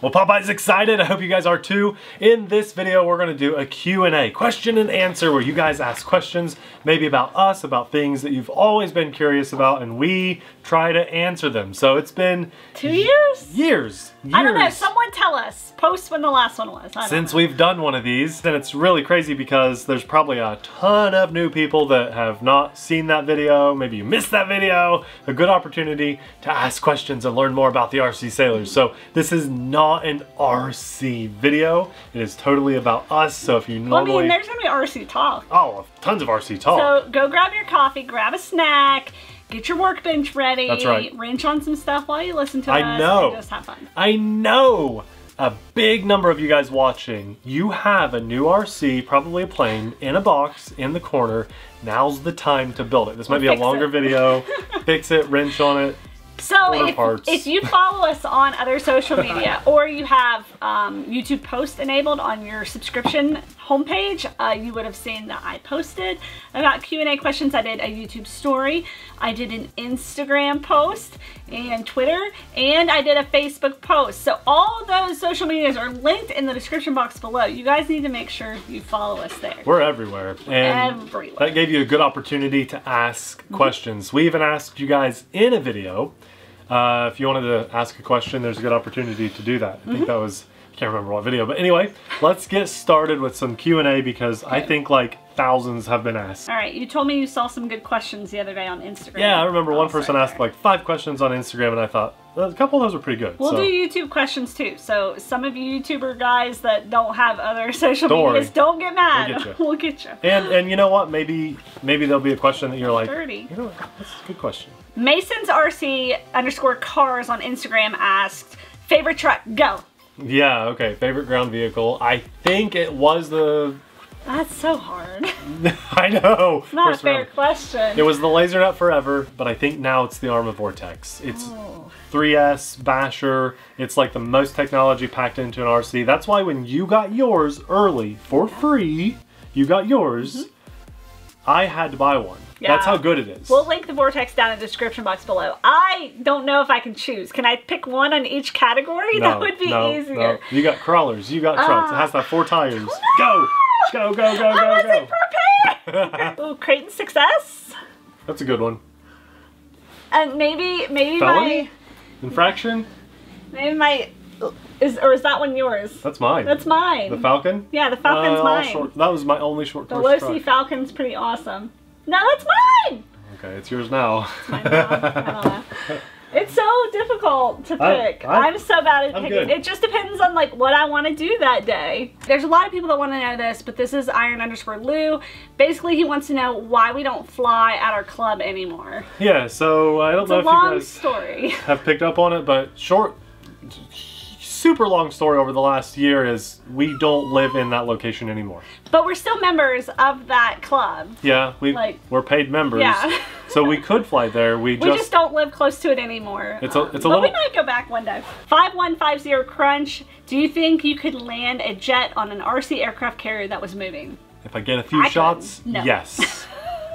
Well, Popeye's excited. I hope you guys are too. In this video, we're gonna do a Q&A, question and answer, where you guys ask questions, maybe about us, about things that you've always been curious about, and we try to answer them. So it's been 2 years? Years. I don't know, someone tell us. Post when the last one was. Since we've done one of these, and it's really crazy because there's probably a ton of new people that have not seen that video. Maybe you missed that video. A good opportunity to ask questions and learn more about the RC Sailors. So this is not an RC video. It is totally about us. So if you normally... Well, I mean, there's gonna be RC talk. Oh, tons of RC talk. So go grab your coffee, grab a snack, get your workbench ready. That's right. Wrench on some stuff while you listen to us. I know. And just have fun. I know. A big number of you guys watching, you have a new RC, probably a plane, in a box in the corner. Now's the time to build it. This might be a longer video. Fix it, wrench on it. So if you follow us on other social media, or you have YouTube post enabled on your subscription homepage, you would have seen that I posted about Q&A questions. I did a YouTube story, I did an Instagram post and Twitter, and I did a Facebook post. So all those social medias are linked in the description box below. You guys need to make sure you follow us there. We're everywhere. And everywhere. That gave you a good opportunity to ask questions. We even asked you guys in a video. If you wanted to ask a question, there's a good opportunity to do that. I think that was, I can't remember what video, but anyway, let's get started with some Q&A because I think like thousands have been asked. All right, you told me you saw some good questions the other day on Instagram. Yeah, I remember one person asked like 5 questions on Instagram, and I thought a couple of those are pretty good. We'll do YouTube questions too. So some of you YouTuber guys that don't have other social medias, don't get mad. We'll get you. And you know what? Maybe there'll be a question that you're like, 30. You know what? That's a good question. Mason's RC_cars on Instagram asked, favorite truck, go. Yeah, okay, favorite ground vehicle. I think it was the... That's so hard. I know. It's not a fair question. It was the Laser Nut Forever, but I think now it's the Arma Vortex. It's 3S, Basher. It's like the most technology packed into an RC. That's why when you got yours early, for free, you got yours, I had to buy one. Yeah. That's how good it is. We'll link the Vortex down in the description box below. I don't know if I can choose. Can I pick one on each category? No, that would be easier. No. You got crawlers, you got trucks. It has to have 4 tires. Go! Go, go, go, go, I wasn't prepared! Ooh, Creighton Success. That's a good one. And maybe Felony? my... Infraction? Maybe my... Is that one yours? That's mine. That's mine. The Falcon? Yeah, the Falcon's mine. That was my only short course truck. The low-C Falcon's pretty awesome. No, that's mine! Okay, it's yours now. It's mine now. I don't know. It's so difficult to pick. I'm so bad at picking. Good. It just depends on like what I want to do that day. There's a lot of people that want to know this, but this is Iron_Lou. Basically, he wants to know why we don't fly at our club anymore. Yeah, so I don't know if you guys have picked up on it, but super long story over the last year is we don't live in that location anymore. But we're still members of that club. Yeah, we're paid members. Yeah. So we could fly there. We just don't live close to it anymore. It's a little... But we might go back one day. 5150 Crunch, do you think you could land a jet on an RC aircraft carrier that was moving? If I get a few shots, no. Yes.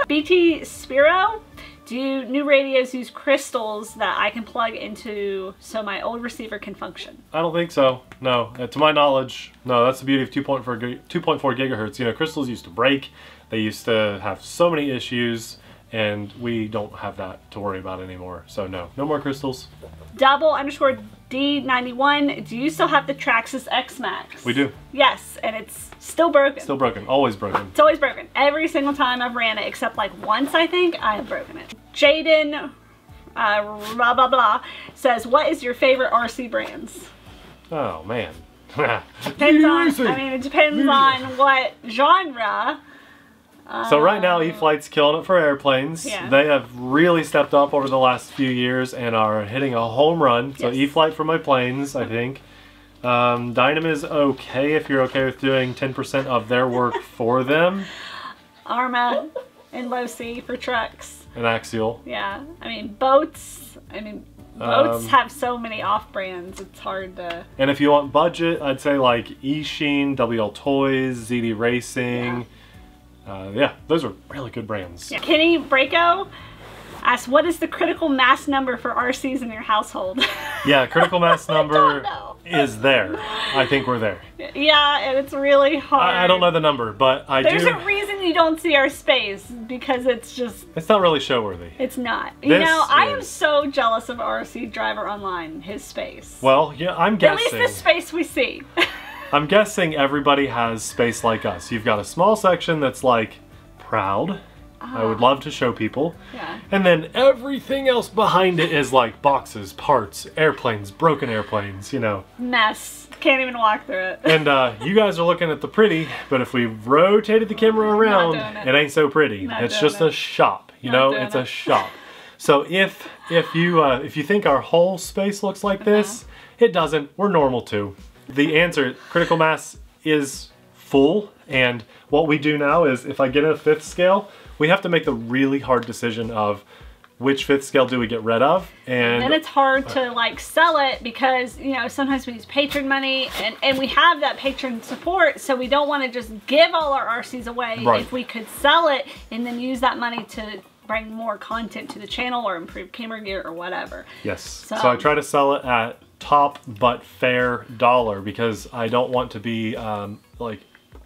BT Spiro, do new radios use crystals that I can plug into so my old receiver can function? I don't think so. No. To my knowledge, no. That's the beauty of 2.4 gigahertz. You know, crystals used to break. They used to have so many issues, and we don't have that to worry about anymore. So no. No more crystals. Double_D91, do you still have the Traxxas X-Max? We do. Yes, and it's still broken. Still broken. Always broken. It's always broken. Every single time I've ran it, except like once, I think, I have broken it. Jaden, blah, blah, blah, says, what is your favorite RC brands? Oh, man. Depends on, I mean, it depends on what genre. So right now, E-Flite's killing it for airplanes. Yeah. They have really stepped up over the last few years and are hitting a home run. So yes. E-Flite for my planes, I think. Dynam is okay if you're okay with doing 10% of their work for them. Arma and low-C for trucks. And Axial. Yeah. I mean, boats. Boats have so many off-brands, it's hard to... And if you want budget, I'd say like E-Sheen, WL Toys, ZD Racing. Yeah. Yeah, those are really good brands. Yeah. Kenny Braco asks, what is the critical mass number for RCs in your household? Yeah, critical mass number... I don't know. is there. I think we're there. Yeah, and it's really hard. I don't know the number, but There's a reason you don't see our space, because it's just... It's not really show-worthy. It's not. You know, I am so jealous of RC Driver Online, his space. Well, yeah, I'm guessing... At least the space we see. I'm guessing everybody has space like us. You've got a small section that's like, proud. I would love to show people. Yeah. And then everything else behind it is like boxes, parts, airplanes, broken airplanes, you know. Mess. Can't even walk through it. And you guys are looking at the pretty, but if we rotated the camera around, it ain't so pretty. It's just a shop, you know? It's a shop. So if you think our whole space looks like this, it doesn't. We're normal too. The answer, critical mass, is full. And what we do now is, if I get a 5th scale, we have to make the really hard decision of which 5th scale do we get rid of. And then it's hard to like sell it, because, you know, sometimes we use patron money, and we have that patron support, so we don't want to just give all our RCs away. If we could sell it and then use that money to bring more content to the channel or improve camera gear or whatever. Yes. So I try to sell it at top but fair dollar, because I don't want to be like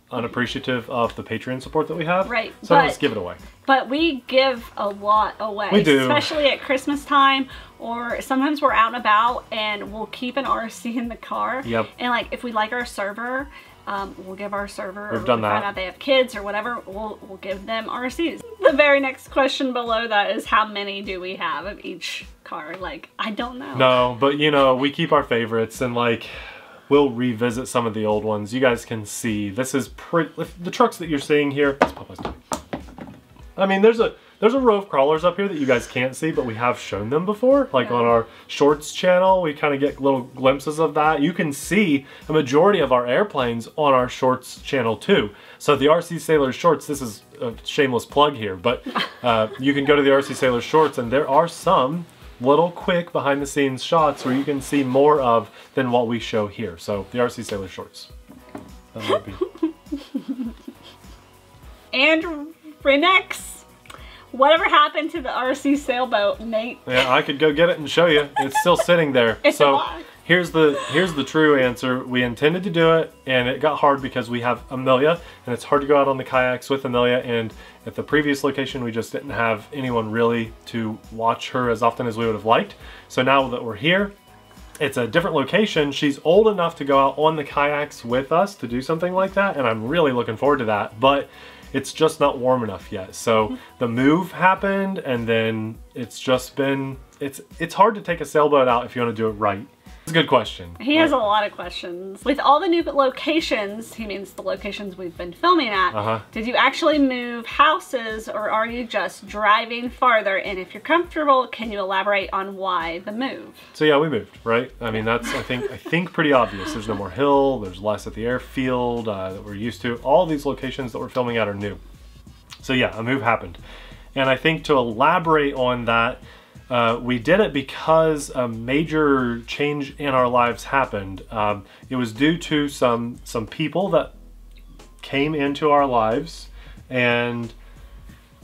unappreciative of the Patreon support that we have. Right. So I just give it away. But we give a lot away. We do. Especially at Christmas time, or sometimes we're out and about and we'll keep an RC in the car. Yep. And like, if we like our server, we'll give our server. We've done that. Find out they have kids or whatever, we'll give them RCs. The very next question below that is, how many do we have of each car? Like, I don't know. No, but you know, we keep our favorites, and like, we'll revisit some of the old ones. You guys can see, this is the trucks that you're seeing here. I mean, there's a row of crawlers up here that you guys can't see, but we have shown them before. Like on our shorts channel, we kind of get little glimpses of that. You can see a majority of our airplanes on our shorts channel too. So the RC Sailors shorts, this is a shameless plug here, but you can go to the RC Sailors shorts, and there are some little quick behind the scenes shots where you can see more of than what we show here. So the RC Sailor shorts. That might be. And Renex, whatever happened to the RC sailboat, Nate? Yeah, I could go get it and show you. It's still sitting there. So here's the true answer. We intended to do it, and it got hard because we have Amelia, and it's hard to go out on the kayaks with Amelia, and at the previous location we just didn't have anyone really to watch her as often as we would have liked. So now that we're here, it's a different location. She's old enough to go out on the kayaks with us to do something like that, and I'm really looking forward to that, but it's just not warm enough yet. So the move happened, and then it's just been, it's hard to take a sailboat out if you want to do it right. It's a good question. He has a lot of questions. With all the new locations, he means the locations we've been filming at, did you actually move houses, or are you just driving farther? And if you're comfortable, can you elaborate on why the move? So yeah, we moved, right? I mean, that's, I think pretty obvious. There's no more hill, there's less at the airfield that we're used to. All these locations that we're filming at are new. So yeah, a move happened. And I think to elaborate on that, we did it because a major change in our lives happened. It was due to some people that came into our lives, and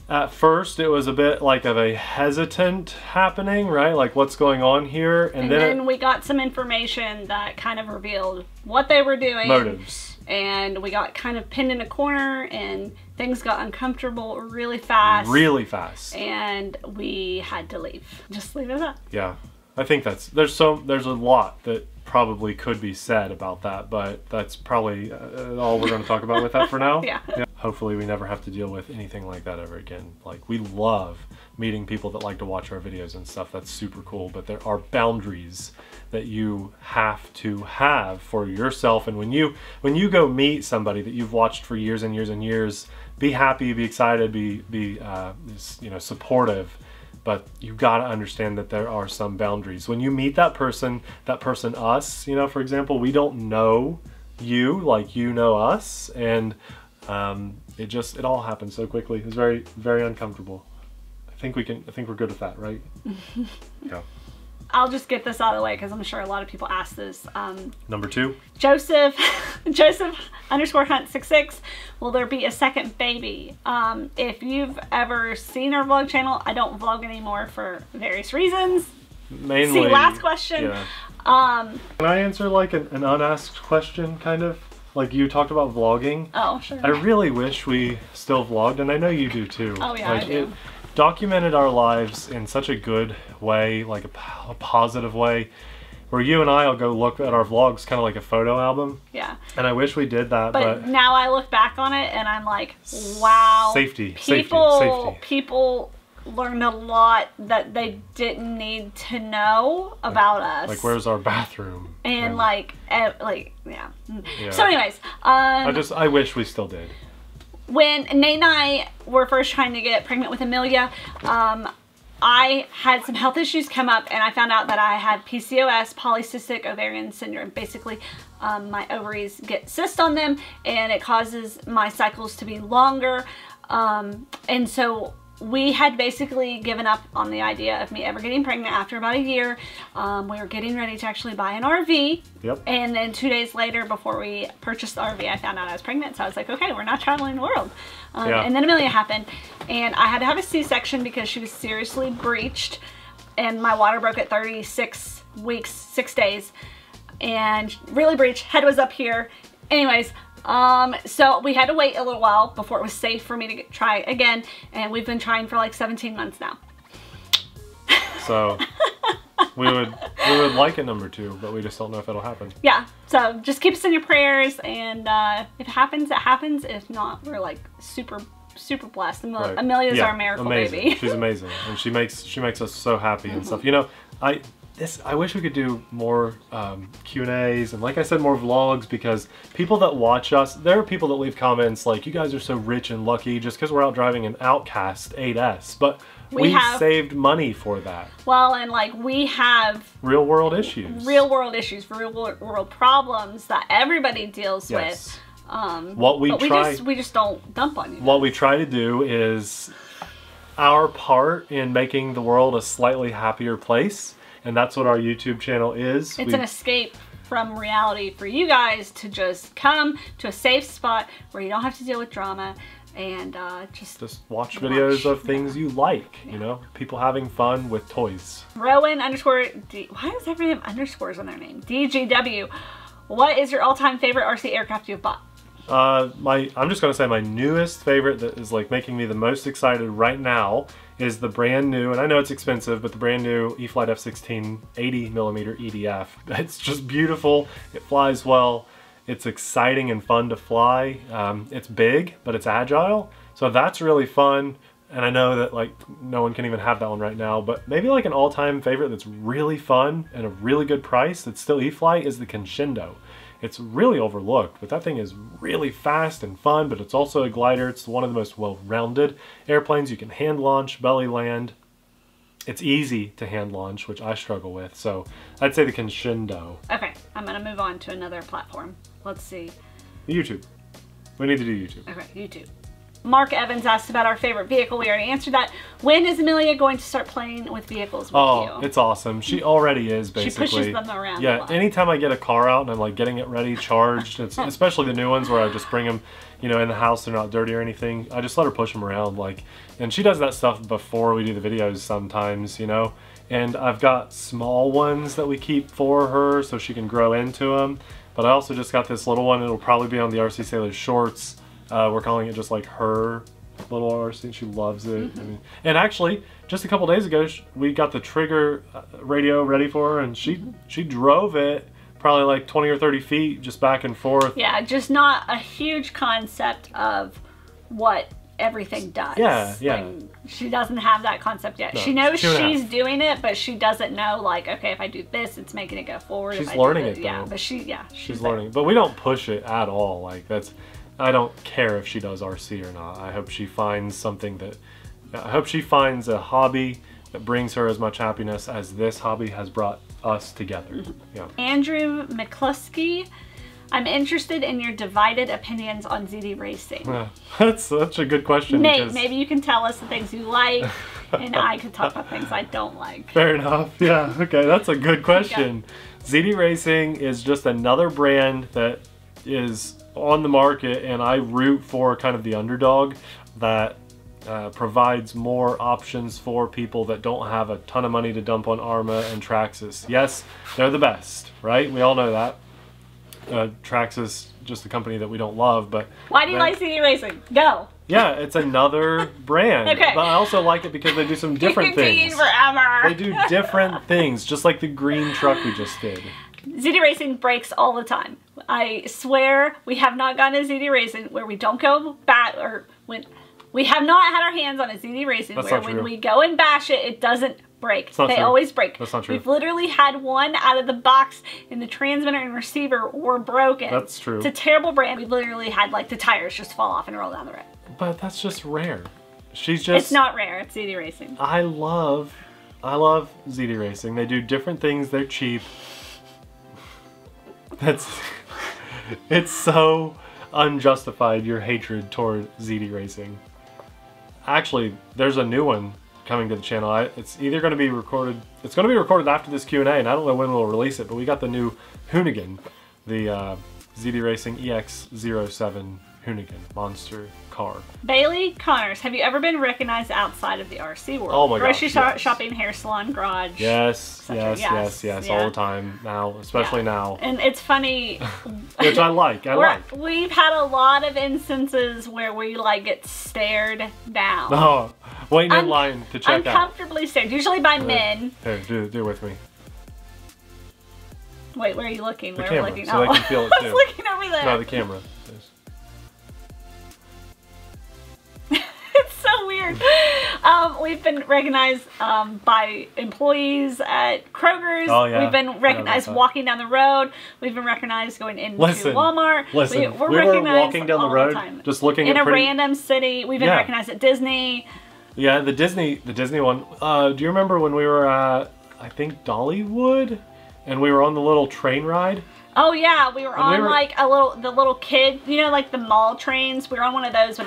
at first it was a bit like of a hesitant happening, right? Like, what's going on here? And then we got some information that kind of revealed what they were doing. Motives. And we got kind of pinned in a corner, and things got uncomfortable really fast. Really fast. And we had to leave. Just leave it at that. Yeah. I think there's a lot that probably could be said about that, but that's probably all we're going to talk about with that for now. Yeah. Hopefully we never have to deal with anything like that ever again. Like, we love meeting people that like to watch our videos and stuff. That's super cool, but there are boundaries that you have to have for yourself. And when you go meet somebody that you've watched for years and years and years, be happy, be excited, be you know, supportive, but you've got to understand that there are some boundaries. When you meet that person us, you know, for example, we don't know you like you know us, and it all happened so quickly. It was very, very uncomfortable. I think we're good with that, right? Yeah. I'll just get this out of the way because I'm sure a lot of people ask this. Number 2. Joseph _Hunt66. Will there be a second baby? If you've ever seen our vlog channel, I don't vlog anymore for various reasons. Mainly. See last question. Yeah. Can I answer like an unasked question, kind of? Like you talked about vlogging. Oh, sure. I really wish we still vlogged, and I know you do too. Oh yeah, like, I do. It documented our lives in such a good way, like a positive way, where you and I will go look at our vlogs kind of like a photo album. Yeah. And I wish we did that, but now I look back on it and I'm like, wow. Safety. People learned a lot that they didn't need to know about us. Like, where's our bathroom? And yeah. So anyways, I wish we still did. When Nate and I were first trying to get pregnant with Amelia, I had some health issues come up, and I found out that I had PCOS, polycystic ovarian syndrome. Basically, my ovaries get cysts on them, and it causes my cycles to be longer. And so we had basically given up on the idea of me ever getting pregnant after about a year. We were getting ready to actually buy an RV. Yep. And then 2 days later, before we purchased the RV, I found out I was pregnant. So I was like, okay, we're not traveling the world. And then Amelia happened. And I had to have a C-section because she was seriously breached. And my water broke at 36 weeks, 6 days. And really breached. Head was up here. Anyways. So we had to wait a little while before it was safe for me to try again, and we've been trying for like 17 months now. So we would like a number 2, but we just don't know if it'll happen. Yeah, so just keep us in your prayers, and if it happens, it happens. If not, we're like super blessed. Right. Amelia's our miracle baby. She's amazing, and she makes us so happy and stuff. You know, I wish we could do more Q&As and, like I said, more vlogs, because people that watch us, there are people that leave comments like, you guys are so rich and lucky just because we're out driving an Outcast 8S, but we saved money for that. Well, and like we have real world issues, real world problems that everybody deals with. We just don't dump on you. What we try to do is our part in making the world a slightly happier place. And that's what our YouTube channel is. It's an escape from reality for you guys to just come to a safe spot where you don't have to deal with drama, and just watch videos of things you like, you know? People having fun with toys. Rowan _ why does everyone have underscores on their name? DGW. What is your all-time favorite RC aircraft you've bought? I'm just gonna say my newest favorite that is like making me the most excited right now is the brand new, and I know it's expensive, but the brand new E-flite F-16 80mm EDF. It's just beautiful. It flies well. It's exciting and fun to fly. It's big, but it's agile. So that's really fun. And I know that like no one can even have that one right now, but maybe like an all-time favorite that's really fun and a really good price that's still E-flite is the Crescendo. It's really overlooked, but that thing is really fast and fun, but it's also a glider. It's one of the most well-rounded airplanes. You can hand launch, belly land. It's easy to hand launch, which I struggle with. So I'd say the Crescendo. Okay, I'm gonna move on to another platform. Let's see. YouTube. We need to do YouTube. Okay, YouTube. Mark Evans asked about our favorite vehicle. We already answered that. When is Amelia going to start playing with vehicles with you? Oh, it's awesome. She already is, basically. She pushes them around a lot. Anytime I get a car out and I'm like getting it ready, charged, especially the new ones where I just bring them, you know, in the house, they're not dirty or anything. I just let her push them around, like, and she does that stuff before we do the videos sometimes, you know. And I've got small ones that we keep for her so she can grow into them. But I also just got this little one. It'll probably be on the RC Saylors shorts. We're calling it just like her little RC. She loves it. I mean, and actually, just a couple days ago, we got the trigger radio ready for her, and she drove it probably like 20 or 30 feet just back and forth. Yeah, just not a huge concept of what everything does. Yeah. Like, she doesn't have that concept yet. No, she knows she's doing it, but she doesn't know, like, okay, if I do this, it's making it go forward. She's learning it, though. Yeah, but she's learning. But we don't push it at all. Like, I don't care if she does RC or not. I hope she finds something I hope she finds a hobby that brings her as much happiness as this hobby has brought us together. Yeah. Andrew McCluskey, I'm interested in your divided opinions on ZD racing. That's such a good question. Nate, maybe you can tell us the things you like, and I could talk about things I don't like. Fair enough. Yeah, okay, that's a good question. Okay. ZD Racing is just another brand that is on the market, and I root for kind of the underdog that provides more options for people that don't have a ton of money to dump on Arma and Traxxas. Yes, they're the best, right? We all know that. Traxxas, just a company that we don't love, but... Why do you like ZD Racing? Go! Yeah, it's another brand. Okay. But I also like it because they do some different things. Forever. They do different things, just like the green truck we just did. ZD Racing breaks all the time. I swear we have not gotten a ZD Racing where we don't go back, or when we have not had our hands on a ZD Racing where when we go and bash it, it doesn't break. They always break. That's not true. We've literally had one out of the box and the transmitter and receiver were broken. That's true. It's a terrible brand. We literally had like the tires just fall off and roll down the road. But that's just rare. She's just... It's not rare. It's ZD Racing. I love ZD Racing. They do different things. They're cheap. It's so unjustified, your hatred toward ZD Racing. Actually, there's a new one coming to the channel. It's either going to be recorded, it's going to be recorded after this Q&A, and I don't know when we'll release it, but we got the new Hooligan, the ZD Racing EX07 Hooligan monster car. Bailey Connors, have you ever been recognized outside of the RC world? Oh my gosh, grocery yes. shopping, hair salon, garage. Yes, all the time now, especially now. And it's funny. Which I like, We've had a lot of instances where we like get stared down. Oh, waiting in line to check out. Uncomfortably stared, usually by men. Here, do it with me. Wait, where are you looking? The camera, so they can feel it too. I was looking over there. No, the camera. It's so weird. We've been recognized by employees at Kroger's. Oh, yeah. We've been recognized walking down the road. We've been recognized going into Walmart. We were walking down the road, just looking in at a random city. We've been recognized at Disney. Yeah, the Disney one. Do you remember when we were at, I think, Dollywood, and we were on the little train ride? Oh yeah, we were on like the little kid, you know, like the mall trains. We were on one of those at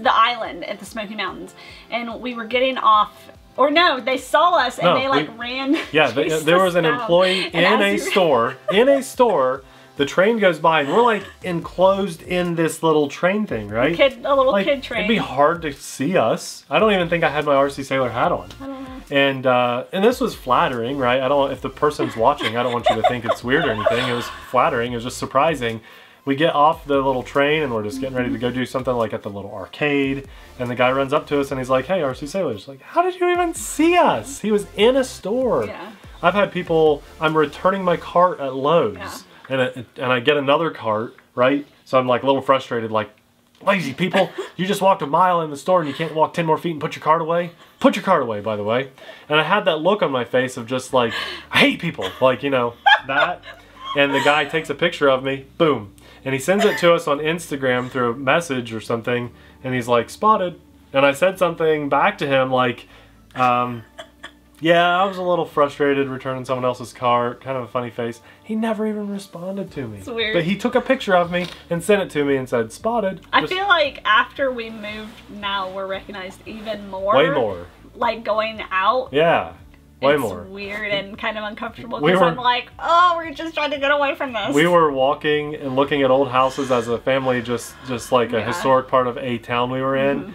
the island at the Smoky Mountains, and we were getting off. Or no, they saw us and they like ran. Yeah, there was an employee in a store. The train goes by and we're like enclosed in this little train thing, right? A little kid train. It'd be hard to see us. I don't even think I had my RC Sailor hat on. I don't know. And this was flattering, right? If the person's watching, I don't want you to think it's weird or anything. It was flattering. It was just surprising. We get off the little train and we're just getting ready to go do something like at the little arcade. And the guy runs up to us and he's like, "Hey, RC Sailors." Like, how did you even see us? He was in a store. Yeah. I've had people, I'm returning my cart at Lowe's. Yeah. And I get another cart, right? So I'm like a little frustrated, like, lazy people, you just walked a mile in the store and you can't walk 10 more feet and put your cart away? Put your cart away, by the way. And I had that look on my face of just like, I hate people. Like, you know, that. And the guy takes a picture of me, boom. And he sends it to us on Instagram through a message or something. And he's like, "Spotted." And I said something back to him like, yeah, I was a little frustrated returning someone else's cart. Kind of a funny face. He never even responded to me. It's weird. But he took a picture of me and sent it to me and said, "Spotted." I feel like after we moved, now we're recognized even more. Way more. Like going out. Yeah. Way more. It's weird and kind of uncomfortable because I'm like, oh, we're just trying to get away from this. We were walking and looking at old houses as a family, just like a historic part of a town we were in.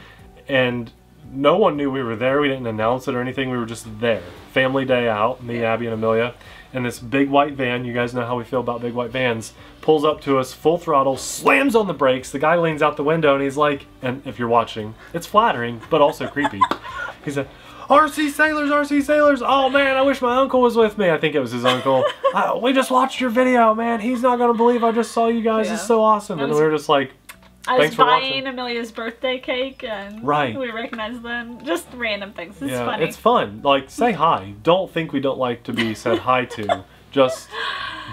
And no one knew we were there. We didn't announce it or anything. We were just there. Family day out, me, Abby, and Amelia. And this big white van, you guys know how we feel about big white vans, pulls up to us, full throttle, slams on the brakes. The guy leans out the window and he's like, and if you're watching, it's flattering, but also creepy. He said, "RC Sailors, RC Sailors. Oh man, I wish my uncle was with me." I think it was his uncle. "We just watched your video, man. He's not going to believe I just saw you guys. It's so awesome." And we were just like, I was buying Amelia's birthday cake and we recognized them. Just random things. It's funny. It's fun. Like, say hi. Don't think we don't like to be said hi to. Just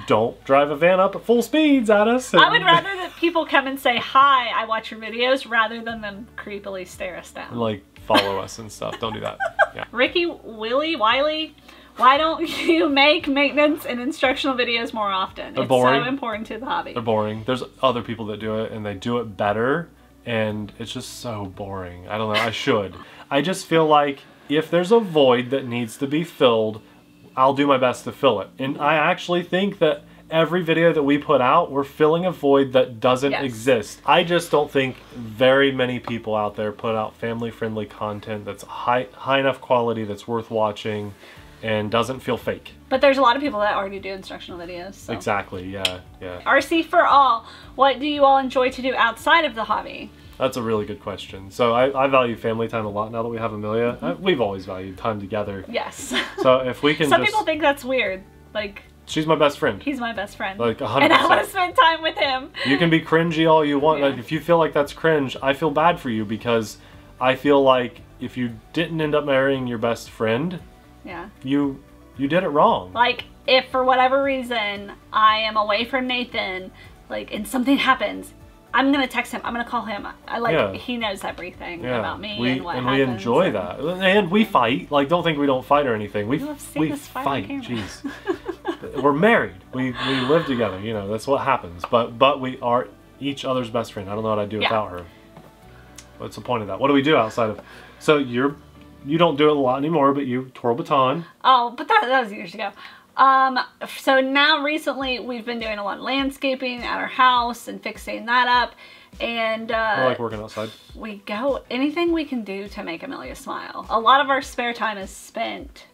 don't drive a van up at full speeds at us. I would rather that people come and say hi, "I watch your videos," rather than them creepily stare us down. Like, follow us and stuff. Don't do that. Yeah. Ricky, Wiley, why don't you make maintenance and instructional videos more often? They're boring. So important to the hobby. They're boring. There's other people that do it and they do it better, and it's just so boring. I don't know. I should. I just feel like if there's a void that needs to be filled, I'll do my best to fill it. And I actually think that every video that we put out, we're filling a void that doesn't exist. I just don't think very many people out there put out family-friendly content that's high enough quality that's worth watching and doesn't feel fake. But there's a lot of people that already do instructional videos. So. Exactly, yeah. RC for all, what do you all enjoy to do outside of the hobby? That's a really good question. So I value family time a lot now that we have Amelia. We've always valued time together. Yes. So if we can Some people think that's weird. Like, she's my best friend. He's my best friend. Like 100%. And I want to spend time with him. You can be cringy all you want. Like, if you feel like that's cringe, I feel bad for you because I feel like if you didn't end up marrying your best friend, you did it wrong. Like, if for whatever reason I am away from Nathan, like, and something happens, I'm gonna text him. I'm gonna call him. He knows everything about me and what happens. We enjoy that, and we fight. Like, don't think we don't fight or anything. We fight. Jeez, we're married. We live together. You know, that's what happens. But we are each other's best friend. I don't know what I'd do without her. What's the point of that? What do we do outside of? So you don't do it a lot anymore, but you twirl baton. Oh, but that was years ago. So now recently we've been doing a lot of landscaping at our house and fixing that up, and I like working outside. We go anything we can do to make Amelia smile. A lot of our spare time is spent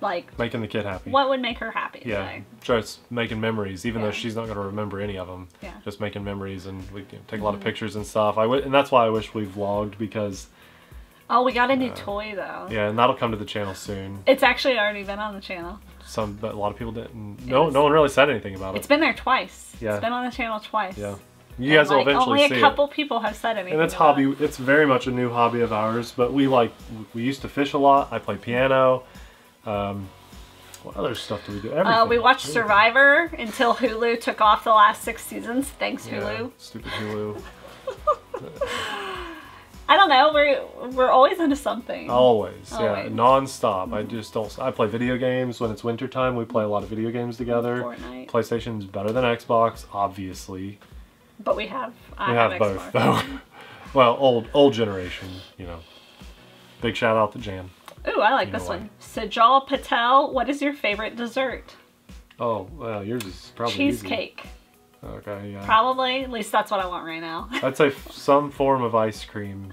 like making the kid happy. What would make her happy today? Just making memories, even though she's not going to remember any of them. Yeah. Just making memories, and we take a lot of pictures and stuff. And that's why I wish we vlogged, because oh, we got a new toy though. Yeah, and that'll come to the channel soon. It's actually already been on the channel. But a lot of people didn't. No one really said anything about it. It's been there twice. Yeah. It's been on the channel twice. Yeah. You guys will eventually see it. Only a couple people have said anything. And it's hobby. It's very much a new hobby of ours. But we used to fish a lot. I play piano. What other stuff do we do? Everything. We watched Survivor until Hulu took off the last 6 seasons. Thanks, Hulu. Stupid Hulu. I don't know. We're always into something. Always. Yeah, non-stop. I just don't. I play video games when it's winter time. We play a lot of video games together. Fortnite. PlayStation's better than Xbox, obviously. But we have. I have both though. Well, old generation. You know. Big shout out to Jan. Ooh, I like this one. Sajal Patel. What is your favorite dessert? Oh, well, yours is probably cheesecake. Easy. Okay, yeah. Probably. At least that's what I want right now. I'd say some form of ice cream,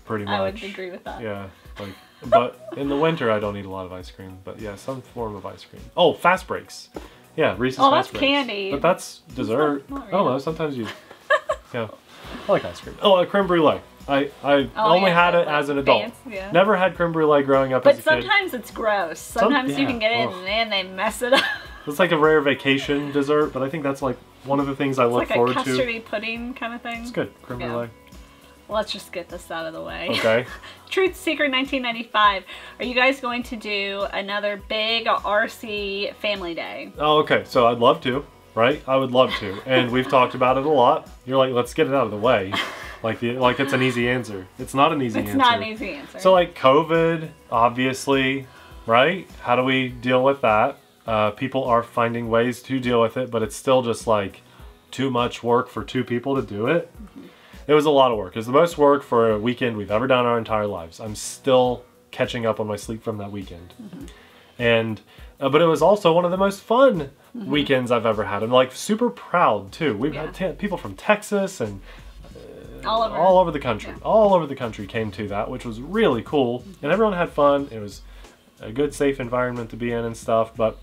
pretty much. I would agree with that. Yeah, but in the winter I don't eat a lot of ice cream. But yeah, some form of ice cream. Oh, Fast Breaks. Yeah, Reese's Fast Breaks. That's candy. But that's dessert. Not really. I don't know. Sometimes you. Yeah, I like ice cream. Oh, a creme brulee. I only had it as an adult. Never had creme brulee growing up as a kid. But sometimes it's gross. Sometimes you can get it and they mess it up. It's like a rare vacation dessert, but I think that's like one of the things I look forward to. It's like a custardy pudding kind of thing. It's good. Creme brulee. Well, let's just get this out of the way. Okay. Truth Seeker 1995. Are you guys going to do another big RC family day? Oh, okay. So I'd love to, right? I would love to. And we've talked about it a lot. You're like, let's get it out of the way. Like it's an easy answer. It's not an easy answer. It's not an easy answer. So like COVID, obviously, right? How do we deal with that? People are finding ways to deal with it, but it's still just like too much work for 2 people to do it. It was a lot of work. It was the most work for a weekend we've ever done our entire lives. I'm still catching up on my sleep from that weekend. And but it was also one of the most fun weekends I've ever had. I'm like super proud too. We've had people from Texas and all over the country. All over the country came to that, which was really cool. And everyone had fun. It was a good, safe environment to be in and stuff, but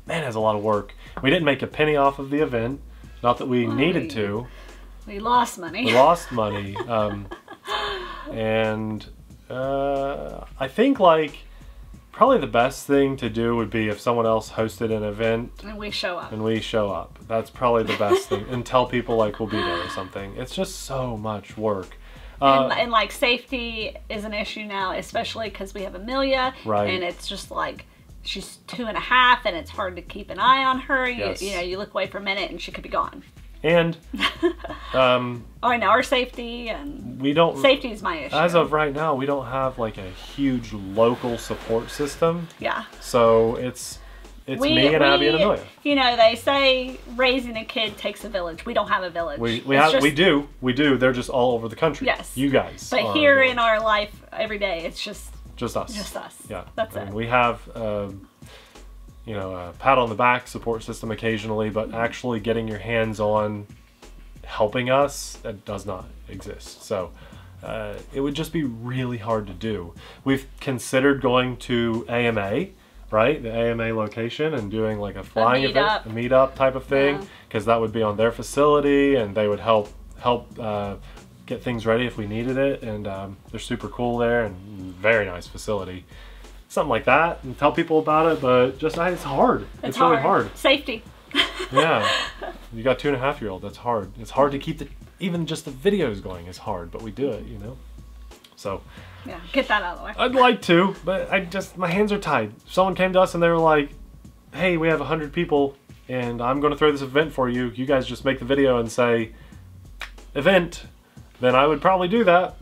man, it was a lot of work. We didn't make a penny off of the event. Not that we needed to. We lost money. We lost money. And I think like probably the best thing to do would be if someone else hosted an event. And we show up. That's probably the best thing. And tell people like we'll be there or something. It's just so much work. And like safety is an issue now, especially because we have Amelia, and it's just like she's 2.5, and it's hard to keep an eye on her. You know, you look away for a minute, and she could be gone. And I know our safety, and safety is my issue. As of right now, we don't have like a huge local support system. Yeah. So it's me and Abby and Amelia. You know, they say raising a kid takes a village. We don't have a village. We do. They're just all over the country. Yes. You guys. But here in our life every day, it's just us. Just us. Yeah. That's it. We have you know, a pat on the back support system occasionally, but actually getting your hands on helping us, that does not exist. So it would just be really hard to do. We've considered going to AMA, right? The AMA location, and doing like a flying event, a meetup type of thing, because that would be on their facility and they would help get things ready if we needed it. And they're super cool there and very nice facility. Something like that, and tell people about it, but just it's hard. It's really hard. Safety. Yeah. You got 2.5-year-old, that's hard. It's hard to keep even just the videos going is hard, but we do it, you know? So. Yeah, get that out of the way. I'd like to, but my hands are tied. If someone came to us and they were like, hey, we have 100 people and I'm going to throw this event for you. You guys just make the video and say, event. Then I would probably do that.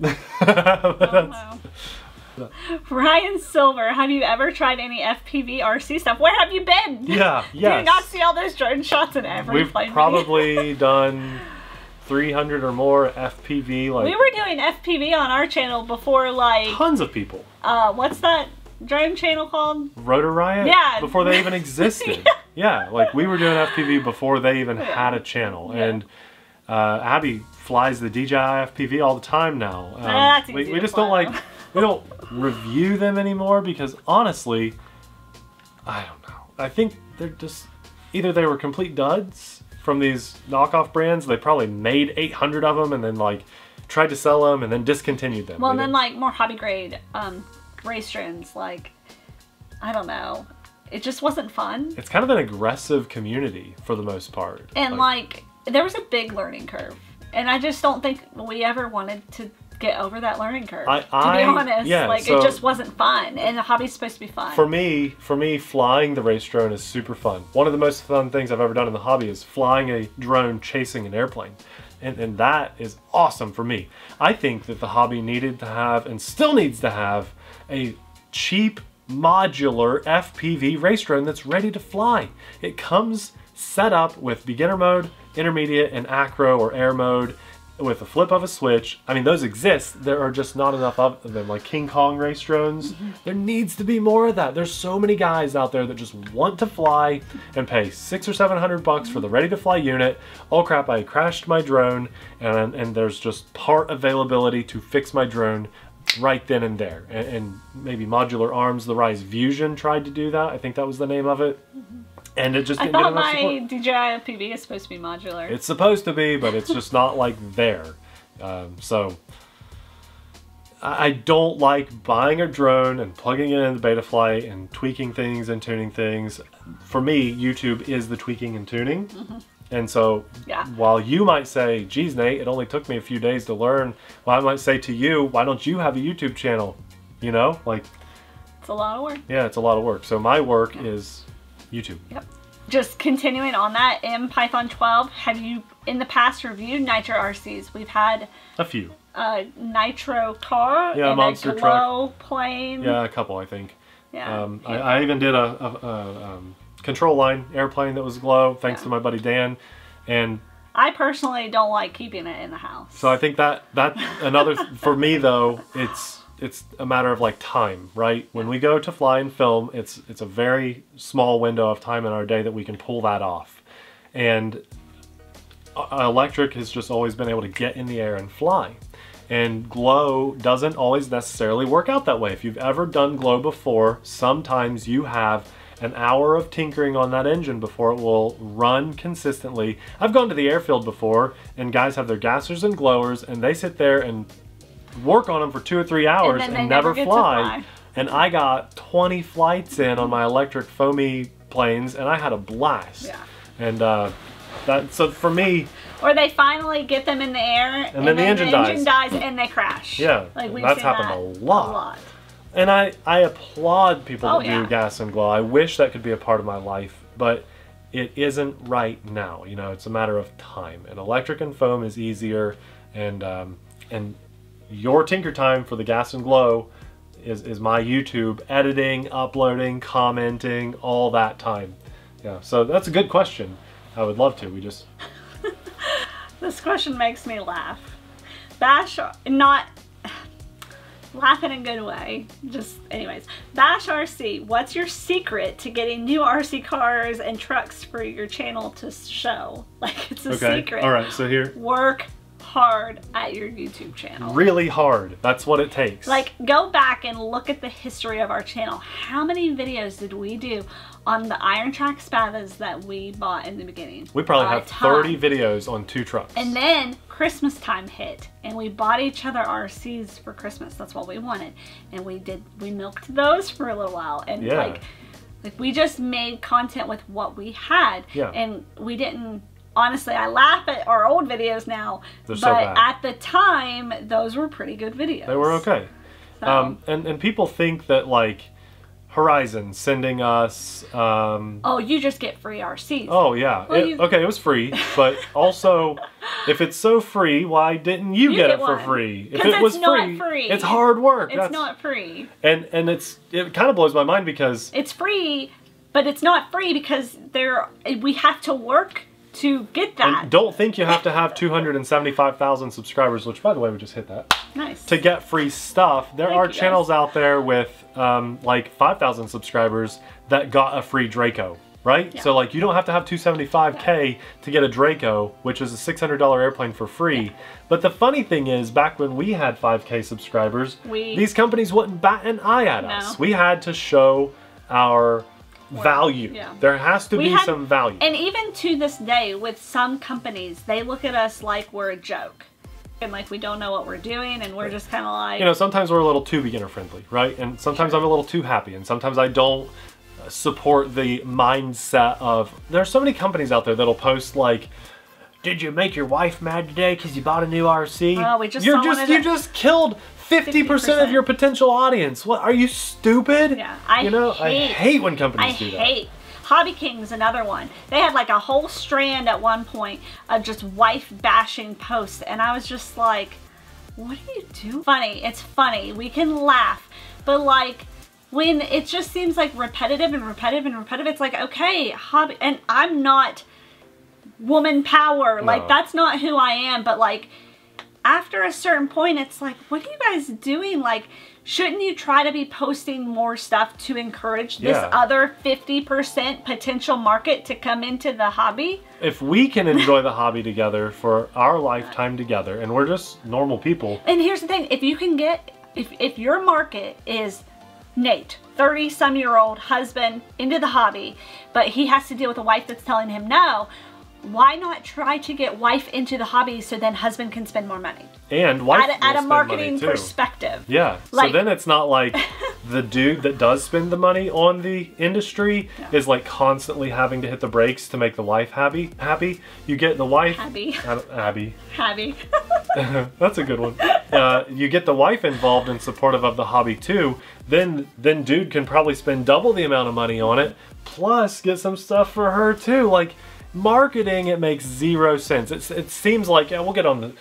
Ryan Silver, have you ever tried any FPV RC stuff? Where have you been? Yeah, yes. Do you not see all those drone shots in every We've probably done 300 or more FPV. Like, we were doing FPV on our channel before, like... Tons of people. What's that drone channel called? Rotor Riot? Yeah. Before they even existed. Yeah, like we were doing FPV before they even had a channel. Yeah. And Abby flies the DJI FPV all the time now. That's easy we just don't like... We don't review them anymore because honestly, I don't know. I think they're just, either they were complete duds from these knockoff brands. They probably made 800 of them and then like tried to sell them and then discontinued them. Well, and then like more hobby grade race drones, like, I don't know. It just wasn't fun. It's kind of an aggressive community for the most part. And like there was a big learning curve. And I just don't think we ever wanted to get over that learning curve, to be honest. Yeah, like so, it just wasn't fun, and the hobby's supposed to be fun. For me, flying the race drone is super fun. One of the most fun things I've ever done in the hobby is flying a drone chasing an airplane. And that is awesome for me. I think that the hobby needed to have, and still needs to have, a cheap, modular FPV race drone that's ready to fly. It comes set up with beginner mode, intermediate, and acro or air mode, with a flip of a switch. I mean, those exist. There are just not enough of them, like King Kong race drones. There needs to be more of that. There's so many guys out there that just want to fly and pay $600 or $700 for the ready-to-fly unit. Oh crap, I crashed my drone, and there's just part availability to fix my drone right then and there. And maybe Modular Arms, the Rise Fusion tried to do that. I think that was the name of it. And it just didn't get enough support. I thought my DJI FPV is supposed to be modular. It's supposed to be, but it's just not like there. So I don't like buying a drone and plugging it into Betaflight and tweaking things and tuning things. For me, YouTube is the tweaking and tuning. And so while you might say, geez, Nate, it only took me a few days to learn, well, I might say to you, why don't you have a YouTube channel? You know, like... It's a lot of work. Yeah, it's a lot of work. So my work is... YouTube. Yep. Just continuing on that, in Python 12, have you in the past reviewed Nitro RCs? We've had a few. Nitro car, yeah, and monster a glow plane. Yeah, a couple, I think. Yeah. I even did a control line airplane that was glow, thanks to my buddy Dan, and I personally don't like keeping it in the house. So I think that another for me though, it's a matter of like time, right? When we go to fly and film, it's a very small window of time in our day that we can pull that off. And electric has just always been able to get in the air and fly. And glow doesn't always necessarily work out that way. If you've ever done glow before, sometimes you have an hour of tinkering on that engine before it will run consistently. I've gone to the airfield before and guys have their gassers and glowers and they sit there and work on them for 2 or 3 hours and never fly. And I got 20 flights in on my electric foamy planes and I had a blast. Yeah. And so for me, or they finally get them in the air and then the engine dies and they crash. Yeah, like that's happened a lot. And I applaud people that do gas and glow. I wish that could be a part of my life, but it isn't right now. You know, it's a matter of time. And electric and foam is easier, and your tinker time for the gas and glow is my YouTube editing, uploading, commenting, all that time. Yeah, so that's a good question. I would love to. We just... This question makes me laugh. Bash, not... Laugh in a good way. Just, anyways. Bash RC, what's your secret to getting new RC cars and trucks for your channel to show? Like, it's a secret. All right, so here. Work hard at your YouTube channel. Really hard. That's what it takes. Like, go back and look at the history of our channel. How many videos did we do on the Iron Track Spadas that we bought in the beginning? We probably have 30 videos on 2 trucks. And then Christmas time hit and we bought each other RCs for Christmas. That's what we wanted. And we milked those for a little while. And like we just made content with what we had. Yeah. And we didn't, honestly, I laugh at our old videos now. They're but so bad. At the time, those were pretty good videos. They were okay. So. And people think that like Horizon sending us oh, you just get free RCs. Oh yeah. Well, okay, it was free, but also if it's so free, why didn't you get it for free? If it was free, it's hard work. It's not free. And it kind of blows my mind because it's free, but it's not free because we have to work to get that. And don't think you have to have 275,000 subscribers, which by the way, we just hit that. Nice. To get free stuff. There are channels out there with like 5,000 subscribers that got a free Draco, right? Yeah. So like you don't have to have 275K to get a Draco, which is a $600 airplane for free. Yeah. But the funny thing is, back when we had 5K subscribers, these companies wouldn't bat an eye at us. We had to show our value. Yeah. There has to be some value. And even to this day, with some companies, they look at us like we're a joke. And like we don't know what we're doing, and we're just kind of like... You know, sometimes we're a little too beginner friendly, right? And sometimes I'm a little too happy, and sometimes I don't support the mindset of... There are so many companies out there that'll post like, did you make your wife mad today because you bought a new RC? Oh, we just you just killed 50% of your potential audience. What, are you stupid? Yeah, I hate when companies do that. I hate. Hobby King's another one. They had like a whole strand at one point of just wife bashing posts, and I was just like, what do you do? Funny, it's funny. We can laugh, but like when it just seems like repetitive and repetitive and repetitive, it's like, okay, hobby, and I'm not woman power. No. Like that's not who I am, but like after a certain point, it's like, what are you guys doing? Like, shouldn't you try to be posting more stuff to encourage this other 50% potential market to come into the hobby? If we can enjoy the hobby together for our lifetime together, and we're just normal people. And here's the thing, if you can get, if your market is Nate, 30-some-year-old husband into the hobby, but he has to deal with a wife that's telling him no, why not try to get wife into the hobby so then husband can spend more money? And wife at a marketing perspective. Yeah. Like, so then it's not like the dude that does spend the money on the industry is like constantly having to hit the brakes to make the wife happy. You get the wife... Abby. That's a good one. You get the wife involved and supportive of the hobby too. Then dude can probably spend double the amount of money on it, plus get some stuff for her too. Like, marketing, it makes zero sense. It seems like, yeah, we'll get on that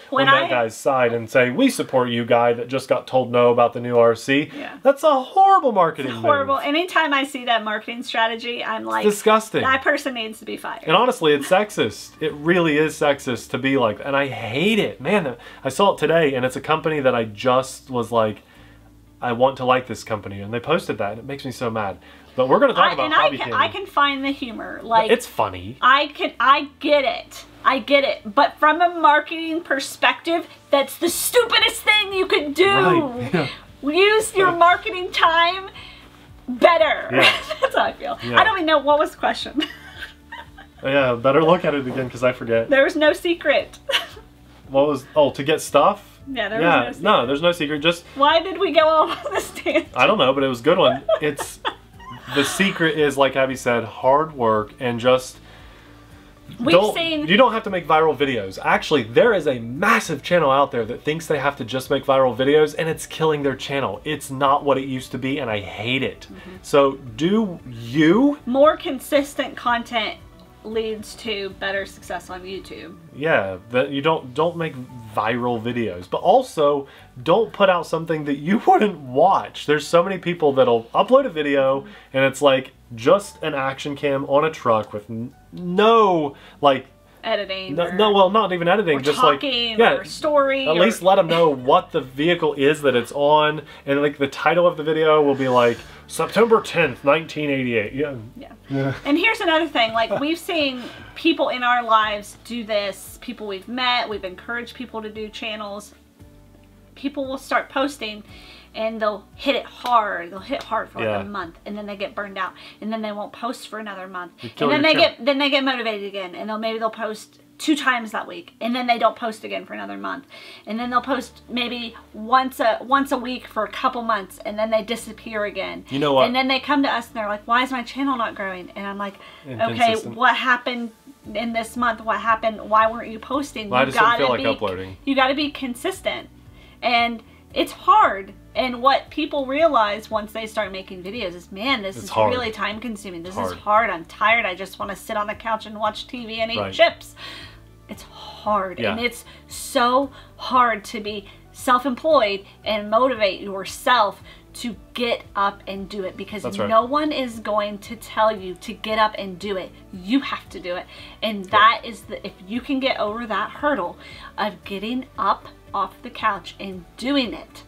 guy's side and say, we support you, guy that just got told no about the new RC. Yeah. That's a horrible marketing move. Horrible. Anytime I see that marketing strategy, I'm like, it's disgusting. That person needs to be fired. And honestly, it's sexist. It really is sexist to be like, and I hate it. Man, I saw it today, and it's a company that I just was like, I want to like this company, and they posted that, and it makes me so mad. But we're going to talk about Hobby King. I can find the humor. Like, it's funny. I get it. I get it. But from a marketing perspective, that's the stupidest thing you could do. Right. Yeah. Use your marketing time better. Yeah. That's how I feel. Yeah. I don't even know, what was the question? Yeah, better look at it again because I forget. There was no secret. What was, to get stuff? Yeah, there was no secret. No, there's no secret. Just, why did we go off on this tangent? I don't know, but it was a good one. It's... The secret is, like Abby said, hard work and just... You don't have to make viral videos. Actually, there is a massive channel out there that thinks they have to just make viral videos, and it's killing their channel. It's not what it used to be, and I hate it. Mm-hmm. So do you... More consistent content leads to better success on YouTube. Yeah, that you don't make viral videos, but also don't put out something that you wouldn't watch. There's so many people that'll upload a video and it's like just an action cam on a truck with no like editing. No, well, not even editing. Or just talking, like, yeah, or story. At least let them know what the vehicle is that it's on, and like the title of the video will be like September 10th, 1988. Yeah. And here's another thing. Like, we've seen people in our lives do this. People we've met. We've encouraged people to do channels. People will start posting, and they'll hit it hard. They'll hit hard for like a month, and then they get burned out, and then they won't post for another month, and then they get motivated again, and maybe they'll post 2 times that week, and then they don't post again for another month, and then they'll post maybe once a week for a couple months, and then they disappear again. You know what? And then they come to us and they're like, "Why is my channel not growing?" And I'm like, "Okay, what happened in this month? What happened? Why weren't you posting?" Well, I just didn't feel like uploading. You got to be consistent. And it's hard. And what people realize once they start making videos is, man, this is really time consuming. This is hard. I'm tired. I just want to sit on the couch and watch TV and eat chips. It's hard. And it's so hard to be self-employed and motivate yourself to get up and do it, because no one is going to tell you to get up and do it. You have to do it. And that is if you can get over that hurdle of getting up off the couch and doing it,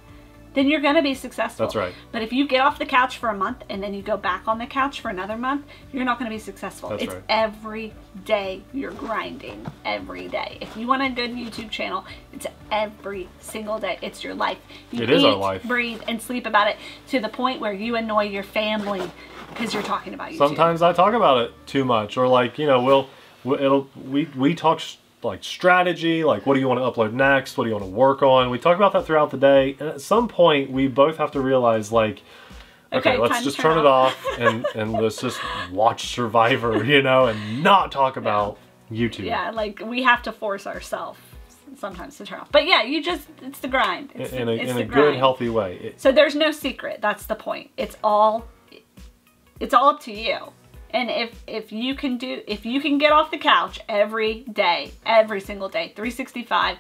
then you're going to be successful. That's right. But if you get off the couch for a month and then you go back on the couch for another month, you're not going to be successful. That's it's right. Every day you're grinding. Every day. If you want a good YouTube channel, it's every single day. It's your life. You is our life. Breathe, and sleep about it, to the point where you annoy your family because you're talking about YouTube. Sometimes I talk about it too much, or like, you know, we talk like strategy, like what do you want to upload next, what do you want to work on. We talk about that throughout the day, and at some point we both have to realize, like, okay, let's just turn it off and let's just watch Survivor, you know, and not talk about YouTube. Yeah, like we have to force ourselves sometimes to turn off. But yeah, it's the grind. In a good, healthy way. So there's no secret. That's the point. It's all up to you. And if you can get off the couch every day, every single day, 365,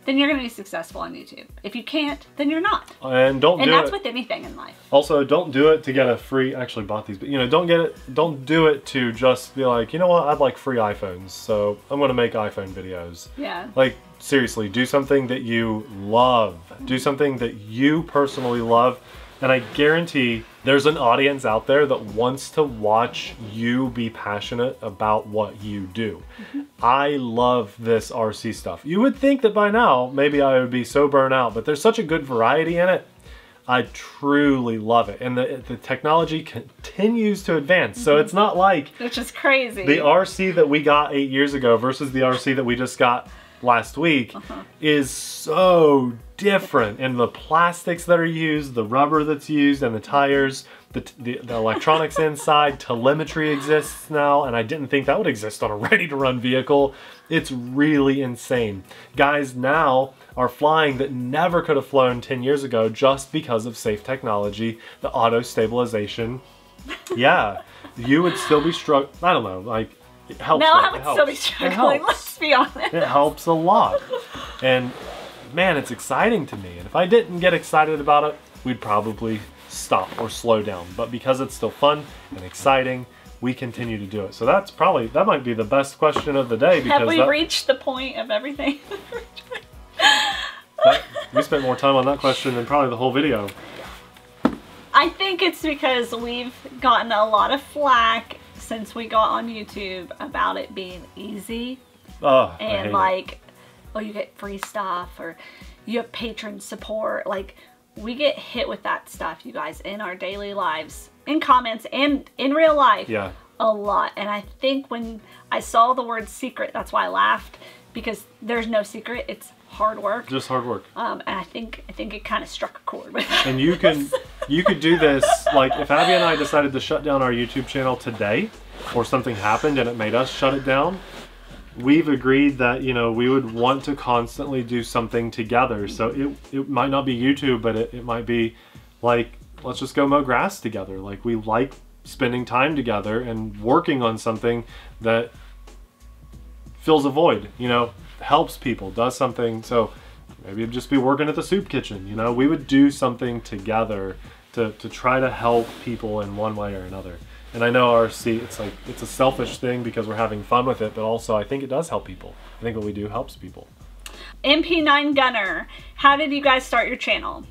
then you're going to be successful on YouTube. If you can't, then you're not. And that's with anything in life. Also, don't do it to get a free. I actually bought these, but you know, don't do it to just be like, you know what, I'd like free iPhones, so I'm going to make iPhone videos. Yeah. Like, seriously, do something that you love. Do something that you personally love. And I guarantee there's an audience out there that wants to watch you be passionate about what you do. Mm-hmm. I love this RC stuff. You would think that by now, maybe I would be so burnt out, but there's such a good variety in it. I truly love it. And the technology continues to advance. Mm-hmm. So it's not like... Which is crazy. The RC that we got 8 years ago versus the RC that we just got last week is so different, and the plastics that are used, the rubber that's used, and the tires, the electronics inside. Telemetry exists now, and I didn't think that would exist on a ready-to-run vehicle. It's really insane. Guys now are flying that never could have flown 10 years ago just because of safe technology, the auto stabilization. Yeah, you would still be struck. I don't know, like, it helps. No, I would still be struggling, let's be honest. It helps a lot. And man, it's exciting to me. And if I didn't get excited about it, we'd probably stop or slow down. But because it's still fun and exciting, we continue to do it. So that might be the best question of the day. Because have we reached the point of everything? We spent more time on that question than probably the whole video. I think it's because we've gotten a lot of flack since we got on YouTube about it being easy. And like, oh, you get free stuff, or you have patron support. Like, we get hit with that stuff, you guys, in our daily lives, in comments and in real life. Yeah. A lot. And I think when I saw the word secret, that's why I laughed, because there's no secret. It's hard work. Just hard work. And I think it kind of struck a chord with us. And you could do this, like if Abby and I decided to shut down our YouTube channel today, or something happened and it made us shut it down, we've agreed that, you know, we would want to constantly do something together. So it might not be YouTube, but it might be like, let's just go mow grass together. Like, we like spending time together and working on something that fills a void, you know, helps people, does something. So maybe it'd just be working at the soup kitchen, you know. We would do something together to try to help people in one way or another. And I know RC, it's a selfish thing because we're having fun with it, but also I think it does help people. I think what we do helps people. MP9 Gunner, how did you guys start your channel?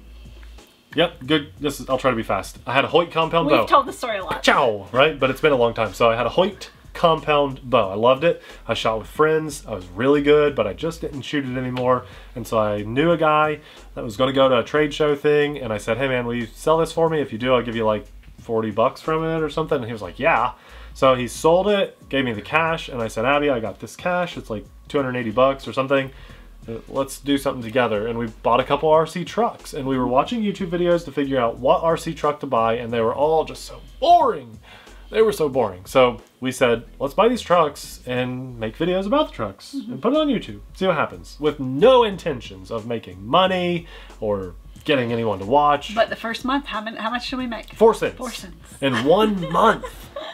Yep, good. I'll try to be fast. I had a Hoyt compound bow. We've told the story a lot. Chow, right? But it's been a long time. So I had a Hoyt compound bow. I loved it. I shot with friends. I was really good, but I just didn't shoot it anymore. And so I knew a guy that was going to go to a trade show thing, and I said, hey man, will you sell this for me? If you do, I'll give you like 40 bucks from it or something. And he was like, yeah. So he sold it, gave me the cash, and I said, Abby, I got this cash. It's like 280 bucks or something. Let's do something together. And we bought a couple RC trucks, and we were watching YouTube videos to figure out what RC truck to buy, and they were all just so boring. They were so boring. So we said, let's buy these trucks and make videos about the trucks and put it on YouTube. See what happens. With no intentions of making money or getting anyone to watch. But the first month, how much should we make? 4 cents. 4 cents. In 1 month,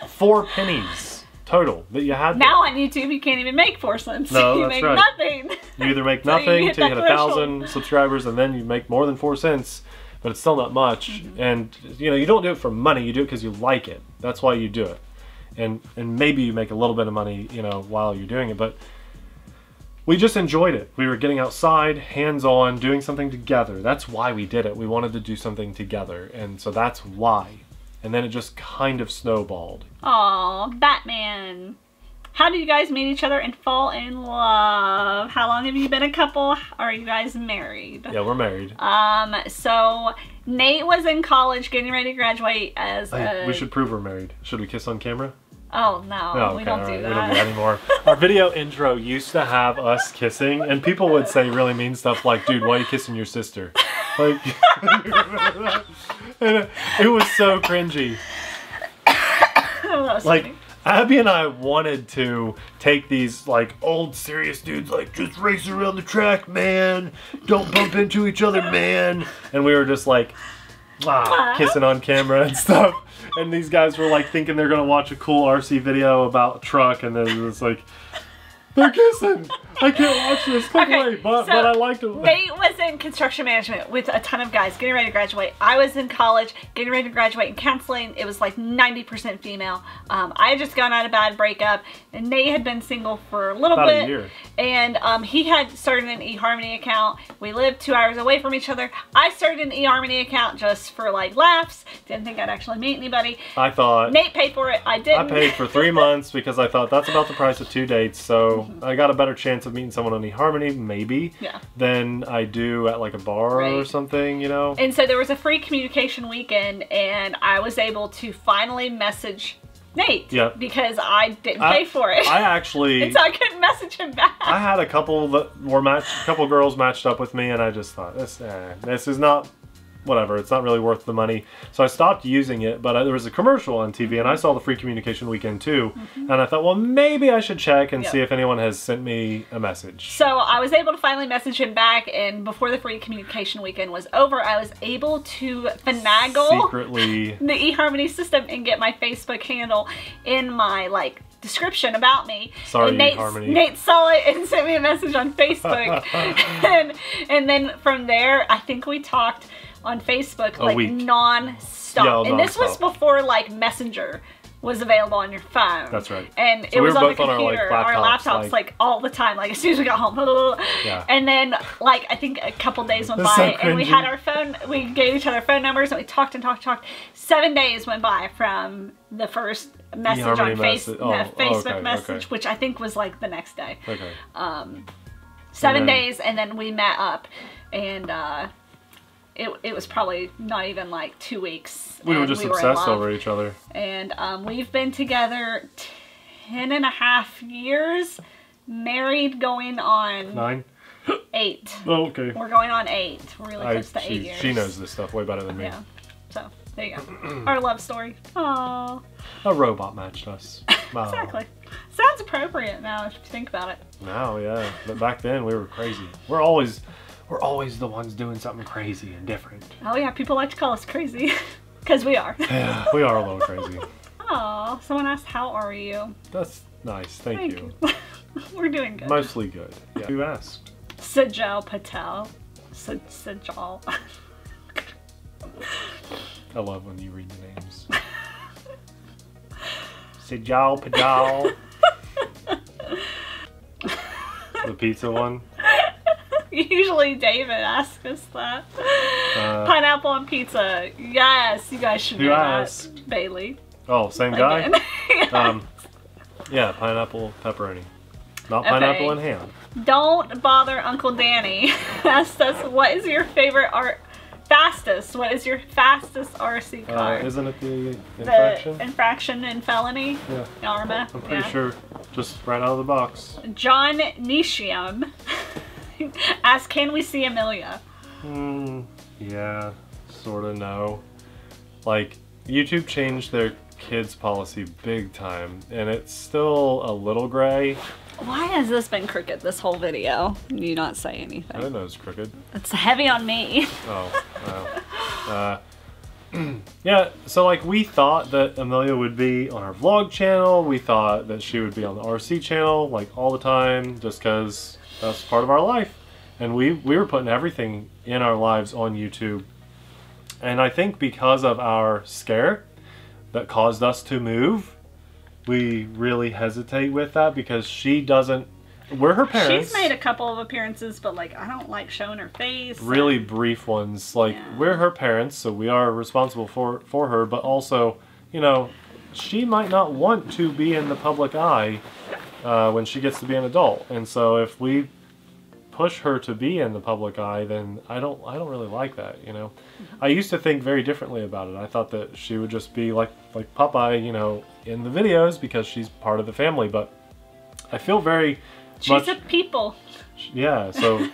4 pennies. Total that you had. Now on YouTube, you can't even make 4 cents. No, you that's make right. nothing. You either make nothing till you hit 1,000 subscribers, and then you make more than 4 cents, but it's still not much. And you know, you don't do it for money. You do it because you like it. That's why you do it. And maybe you make a little bit of money, you know, while you're doing it. But we just enjoyed it. We were getting outside, hands-on, doing something together. That's why we did it. We wanted to do something together, and so that's why. And then it just kind of snowballed. Aw, Batman. How did you guys meet each other and fall in love? How long have you been a couple? Are you guys married? Yeah, we're married. So Nate was in college getting ready to graduate as we should prove we're married. Should we kiss on camera? Oh, no, okay, we don't do that. We don't do that anymore. Our video intro used to have us kissing, and people would say really mean stuff like, dude, why are you kissing your sister? Like, and it was so cringy. Like, funny. Abby and I wanted to take these like old serious dudes, like, just race around the track, man. Don't bump into each other, man. And we were just like, kissing on camera and stuff. And these guys were like thinking they're gonna watch a cool RC video about a truck, and then it was like, they're kissing. I can't watch this. Okay, but I liked it. Nate was in construction management with a ton of guys getting ready to graduate. I was in college getting ready to graduate in counseling. It was like 90% female. I had just gone out of a bad breakup, and Nate had been single for a little bit. A year. And he had started an eHarmony account. We lived 2 hours away from each other. I started an eHarmony account just for like laughs. Didn't think I'd actually meet anybody. I thought. Nate paid for it. I didn't. I paid for 3 months because I thought that's about the price of 2 dates. So I got a better chance of meeting someone on eHarmony, maybe, than I do at like a bar or something, you know? And so there was a free communication weekend, and I was able to finally message Nate because I didn't pay for it. I actually... and so I couldn't message him back. I had a couple that were a couple girls matched up with me, and I just thought, this is not... whatever, it's not really worth the money. So I stopped using it, but there was a commercial on TV, and I saw the free communication weekend too. And I thought, well, maybe I should check and see if anyone has sent me a message. So I was able to finally message him back, and before the free communication weekend was over, I was able to finagle secretly the eHarmony system and get my Facebook handle in my like description about me. Sorry, and Nate saw it and sent me a message on Facebook. and then from there, I think we talked on Facebook like non-stop. And this was before like Messenger was available on your phone. That's right. And so it was on the computer, our laptops like all the time, like as soon as we got home. And then like I think a couple days went by, and we had our phone, we gave each other phone numbers, and we talked and talked. 7 days went by from the first message on Facebook message, which I think was like the next day. 7 days, and then we met up, and it was probably not even like 2 weeks. We were just obsessed over each other. And we've been together 10.5 years, married going on 9? 8. Oh, okay. We're going on 8. We're really close to 8 years. She knows this stuff way better than me. Yeah. So there you go. Our love story. Aww. A robot matched us. Exactly. Sounds appropriate now if you think about it. Now, yeah. But back then we were crazy. We're always the ones doing something crazy and different. Oh yeah, people like to call us crazy. Because we are. Yeah, we are a little crazy. Aw, someone asked, how are you? That's nice, thank you. We're doing good. Mostly good. Yeah. Who asked? Sajal Patel. Sajal. I love when you read the names. Sajaw pajaw. The pizza one. Usually David asks us that. Pineapple on pizza. Yes, you guys should know that. Bailey. Oh, same guy? Yes. Yeah, pineapple pepperoni. Not pineapple and ham. Don't bother Uncle Danny. Asked us, what is your favorite fastest? What is your fastest RC car? Isn't it the infraction? The infraction and felony? Yeah. ARMA. I'm pretty sure. Just right out of the box. John Nishium asked, can we see Amelia? Yeah, sort of no. Like, YouTube changed their kids policy big time, and it's still a little gray. Why has this been crooked this whole video? You not say anything. I didn't know it was crooked. It's heavy on me. Oh, wow. Yeah, so like we thought that Amelia would be on our vlog channel. We thought that she would be on the RC channel like all the time just because that's part of our life. And we were putting everything in our lives on YouTube. And I think because of our scare that caused us to move, we really hesitate with that because she doesn't, we're her parents. She's made a couple of appearances, but like I don't like showing her face. Really brief ones. Like we're her parents, so we are responsible for her, but also, you know, she might not want to be in the public eye when she gets to be an adult. And so if we push her to be in the public eye, then I don't really like that, you know. I used to think very differently about it. I thought that she would just be like Popeye, you know, in the videos because she's part of the family, but I feel very She's a people. Yeah, so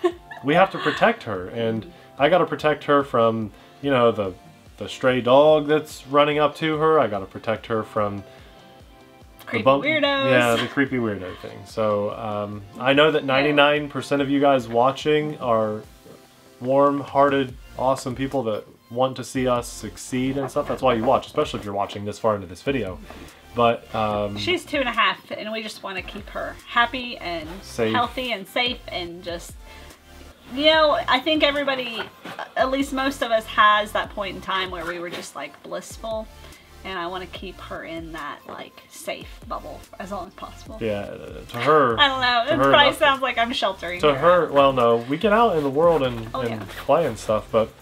we have to protect her, and I got to protect her from, you know, the stray dog that's running up to her. I got to protect her from creepy weirdos. Yeah, the creepy weirdo thing. So I know that 99% of you guys watching are warm-hearted, awesome people that want to see us succeed and stuff. That's why you watch, especially if you're watching this far into this video. But she's 2.5, and we just want to keep her happy and healthy and safe, and just, you know, I think everybody, at least most of us, has that point in time where we were just like blissful. And I want to keep her in that, like, safe bubble as long as possible. Yeah, to her... I don't know. It probably sounds like I'm sheltering her. To her, well, no. We get out in the world and play and stuff, but...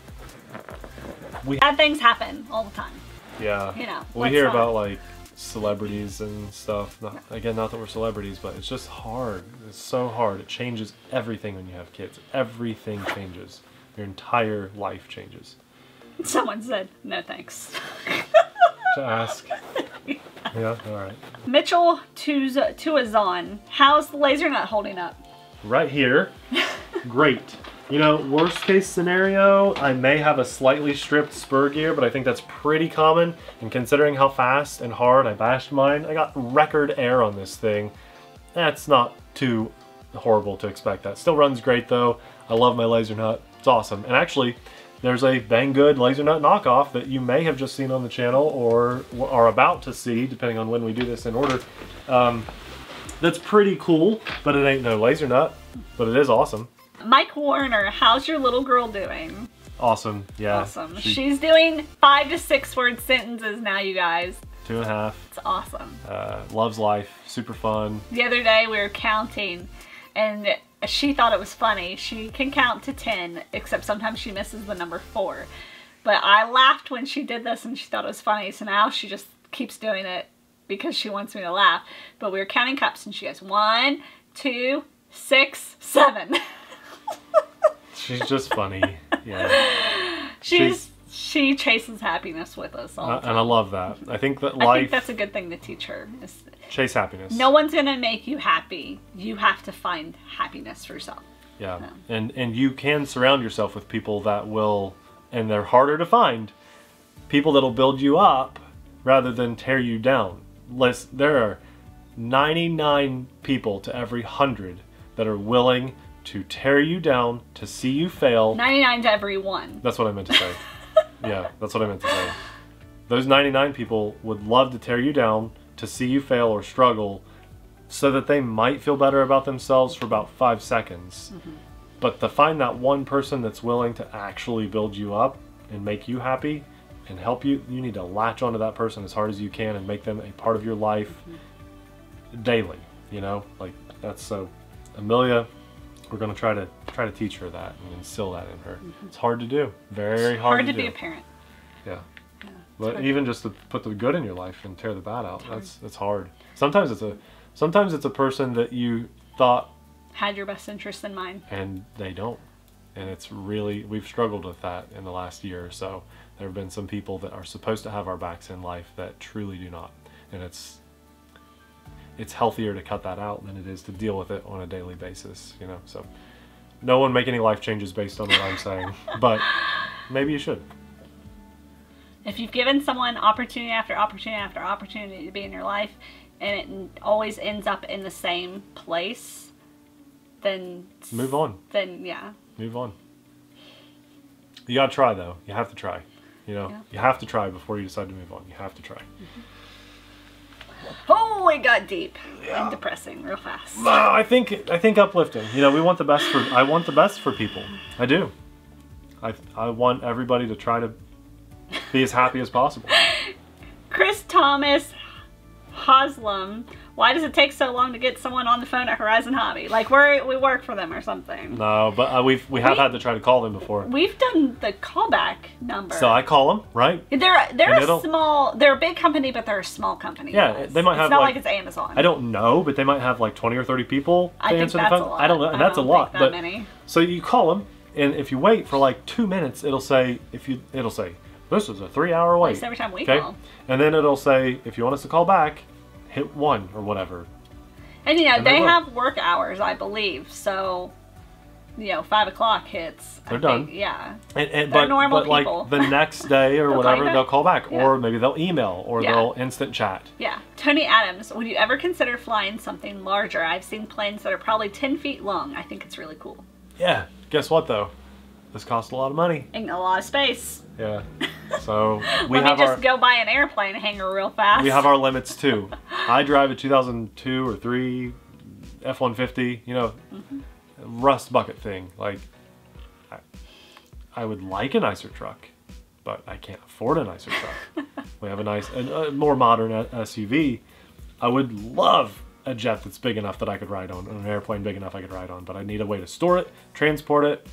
Bad things happen all the time. Yeah. You know. We hear about, like, celebrities and stuff. Again, not that we're celebrities, but it's just hard. It's so hard. It changes everything when you have kids. Everything changes. Your entire life changes. Someone said, no thanks. To ask. Yeah, alright. Mitchell Tuazon. How's the laser nut holding up? Right here. Great. You know, worst case scenario, I may have a slightly stripped spur gear, but I think that's pretty common. And considering how fast and hard I bashed mine, I got record air on this thing. That's not too horrible to expect that. Still runs great though. I love my laser nut. It's awesome. And actually, there's a Banggood laser nut knockoff that you may have just seen on the channel or are about to see, depending on when we do this in order. That's pretty cool, but it ain't no laser nut, but it is awesome. Mike Warner, how's your little girl doing? Awesome, yeah. Awesome. She's doing 5 to 6 word sentences now, you guys. 2.5. It's awesome. Loves life, super fun. The other day we were counting, and she thought it was funny. She can count to 10, except sometimes she misses the number 4. But I laughed when she did this and she thought it was funny, so now she just keeps doing it because she wants me to laugh. But we were counting cups and she goes 1, 2, 6, 7. She's just funny. Yeah. She chases happiness with us all the time. And I love that. I think that I think that's a good thing to teach her. Chase happiness. No one's gonna make you happy. You have to find happiness for yourself. Yeah. And you can surround yourself with people that will, and they're harder to find, people that'll build you up rather than tear you down. There are 99 people to every 100 that are willing to tear you down, to see you fail. 99 to every 1. That's what I meant to say. Yeah, that's what I meant to say. Those 99 people would love to tear you down, to see you fail or struggle, so that they might feel better about themselves for about 5 seconds. But to find that one person that's willing to actually build you up and make you happy, and help you, you need to latch onto that person as hard as you can and make them a part of your life daily, you know? Like, that's so, Amelia, we're going to try to teach her that and instill that in her. It's hard to do. Very hard to do. Be a parent. Yeah. But even just to put the good in your life and tear the bad out, that's hard. Sometimes it's a person that you thought had your best interest in mind, and they don't. And it's really, we've struggled with that in the last year or so. There have been some people that are supposed to have our backs in life that truly do not. And it's healthier to cut that out than it is to deal with it on a daily basis, you know. So no one make any life changes based on what I'm saying, but maybe you should. If you've given someone opportunity after opportunity after opportunity to be in your life, and it always ends up in the same place, then move on. Then yeah. Move on. You gotta try though. You have to try. You know, you have to try before you decide to move on. You have to try. Oh, it got deep and depressing real fast. No, I think uplifting. You know, we want the best for. I want the best for people. I do. I want everybody to try to be as happy as possible. Chris Thomas Haslam. Why does it take so long to get someone on the phone at Horizon Hobby? Like we work for them or something. No, but we have had to try to call them before. We've done the callback number. So I call them, right? They're a big company, but they're a small company. Yeah, they might have. It's not like it's Amazon. I don't know, but they might have like 20 or 30 people to answer the phone. I don't know, and that's a lot. But many. So you call them, and if you wait for like 2 minutes, it'll say this is a 3-hour wait. At least every time we call. And then it'll say if you want us to call back, hit 1 or whatever. And you know, they have work hours, I believe, so you know, 5 o'clock hits. They're done. Yeah. But normal people. Like the next day or whatever, they'll call back. Yeah. Or maybe they'll email or they'll instant chat. Yeah. Tony Adams, would you ever consider flying something larger? I've seen planes that are probably 10 feet long. I think it's really cool. Yeah. Guess what though? This costs a lot of money. And a lot of space. Yeah. So we have just go buy an airplane hangar real fast. We have our limits too. I drive a 2002 or 3 F-150, you know, rust bucket thing. Like, I would like a nicer truck, but I can't afford a nicer truck. We have a more modern SUV. I would love a jet that's big enough that I could ride on, an airplane big enough I could ride on, but I need a way to store it, transport it,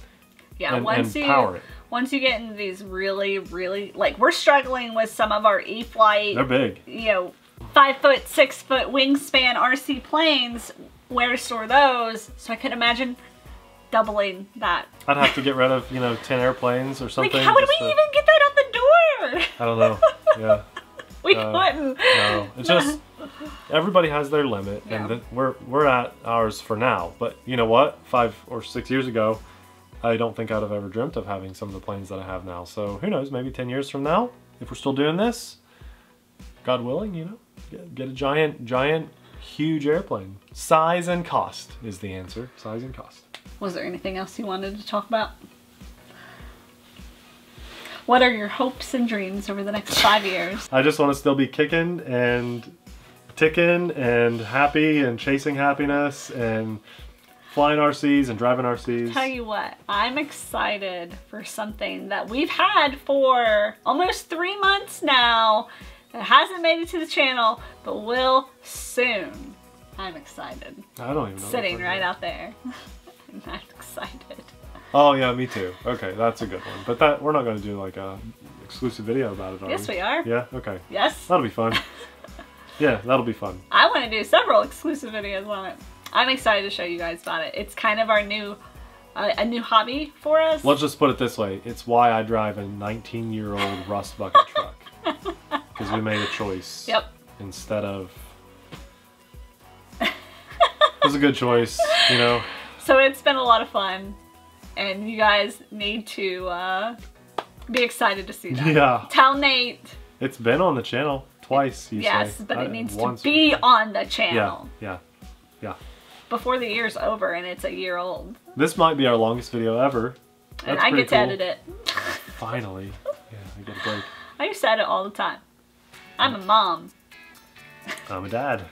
and power it. Once you get into these really, like, we're struggling with some of our E-Flight. They're big. You know, 5-foot, 6-foot wingspan RC planes. Where to store those? So I could imagine doubling that. I'd have to get rid of, you know, 10 airplanes or something. Like, how would we even get that out the door? I don't know. Yeah. We couldn't. No, it's just everybody has their limit, and we're at ours for now. But you know what? 5 or 6 years ago, I don't think I'd have ever dreamt of having some of the planes that I have now. So who knows? Maybe 10 years from now, if we're still doing this, God willing, you know, get a giant, huge airplane. Size and cost is the answer. Size and cost. Was there anything else you wanted to talk about? What are your hopes and dreams over the next 5 years? I just want to still be kicking and ticking and happy and chasing happiness and flying RCs and driving RCs. Tell you what, I'm excited for something that we've had for almost 3 months now that hasn't made it to the channel, but will soon. I'm excited. I don't even know. Sitting right out there. I'm not excited. Oh yeah, me too. Okay, that's a good one. But we're not going to do like a exclusive video about it, are we? Yes, we are. Yeah, okay. Yes. That'll be fun. Yeah, that'll be fun. I want to do several exclusive videos on it. I'm excited to show you guys about it. It's kind of our new, a new hobby for us. Let's just put it this way. It's why I drive a 19-year-old rust bucket truck. Because we made a choice. Yep. Instead of... It was a good choice, you know. So it's been a lot of fun. And you guys need to be excited to see that. Yeah. Tell Nate. It's been on the channel twice, you say. Yes, but it needs to be on the channel. Yeah. Before the year's over and it's a year old. This might be our longest video ever. And I get to edit it. Finally. Yeah, I get a break. I used to edit all the time. I'm a mom. I'm a dad.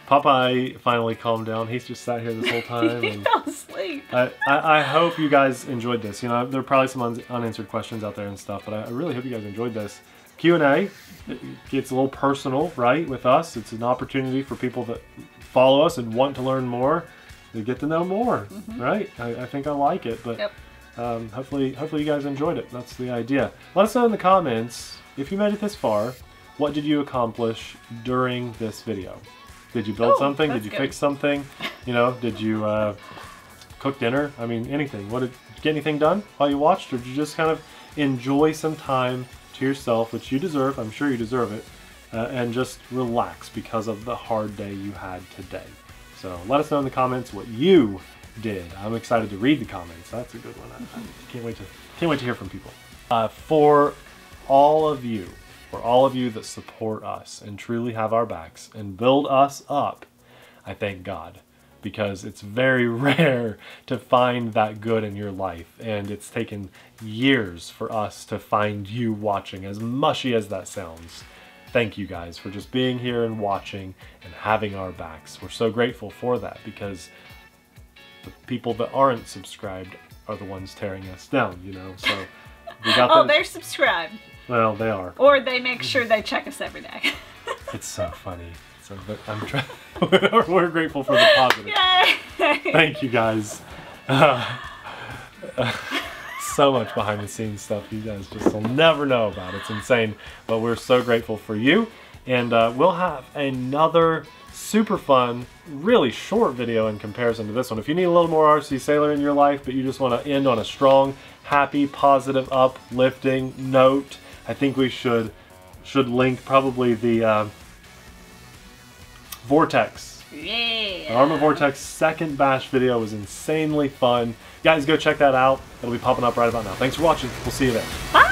Popeye finally calmed down. He's just sat here this whole time. He fell asleep. I hope you guys enjoyed this. You know, there are probably some unanswered questions out there and stuff, but I really hope you guys enjoyed this. Q&A, it gets a little personal, right, with us. It's an opportunity for people that follow us and want to learn more to get to know more, right? I think I like it, but hopefully you guys enjoyed it. That's the idea. Let us know in the comments, if you made it this far, what did you accomplish during this video? Did you build something? Did you fix something? You know, did you cook dinner? I mean, anything. Did you get anything done while you watched, or did you just kind of enjoy some time to yourself, which you deserve? I'm sure you deserve it, and just relax because of the hard day you had today. So let us know in the comments what you did. I'm excited to read the comments. That's a good one. I can't wait to hear from people. For all of you that support us and truly have our backs and build us up, I thank God, because it's very rare to find that good in your life, and it's taken years for us to find you watching, as mushy as that sounds. Thank you guys for just being here and watching and having our backs. We're so grateful for that, because the people that aren't subscribed are the ones tearing us down, you know. So we got oh, they're subscribed. Well, they are. Or they make sure they check us every day. It's so funny. So I'm trying. We're grateful for the positive. Yay! Thank you guys. So much behind the scenes stuff you guys just will never know about. It's insane. But we're so grateful for you. And we'll have another super fun, really short video in comparison to this one. If you need a little more RC Sailor in your life, but you just want to end on a strong, happy, positive, uplifting note, I think we should link probably the Vortex. Yeah. The Arma Vortex second bash video was insanely fun. Guys, go check that out. It'll be popping up right about now. Thanks for watching. We'll see you there. Bye.